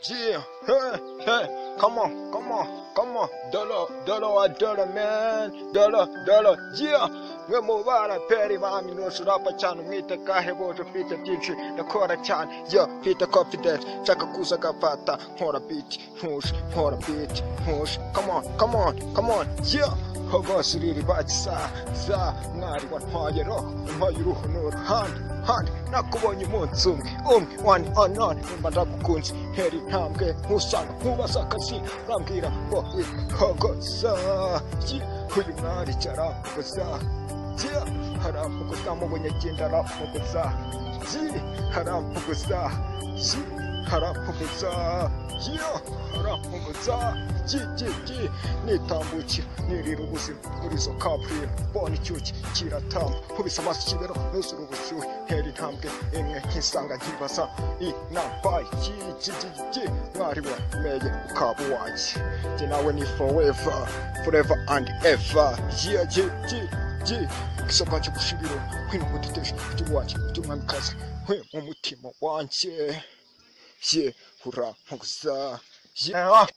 Yeah, hey, come on, dollar, man, dollar, yeah. We mubara peri mami no surapa cyane umwite kahe boje ufite byinshi ndakora cyane yo mfite confidence nshaka kuza gafata nkora beat push come on yeah hogos riri bagisa za mwari wantwaye uruhu n'uruhande nakubonye umunsi umwe one on numva ndagukunze heri ntambwe nkusanga nkubaza akazi urambwira ngo hogosa uyu mwari cyaramugoza haramugoza mu bunyagenda aramugoza haramugoza nitambukira nirira ubuzima muri izo kaburimbo mbona icyuki kiratamba nkubise amaso ikibero nuzura ubushyuhe ntera intambwe imwe nkisanga nkibaza inambaye mwari wemeye ukaba uwanjye jye nawe ni forever and ever ukisabwa cyo gushibiro kwino mutetesha kugira wanjye kugira umwamikazi mu mutima wanjye hura nkuguza yeah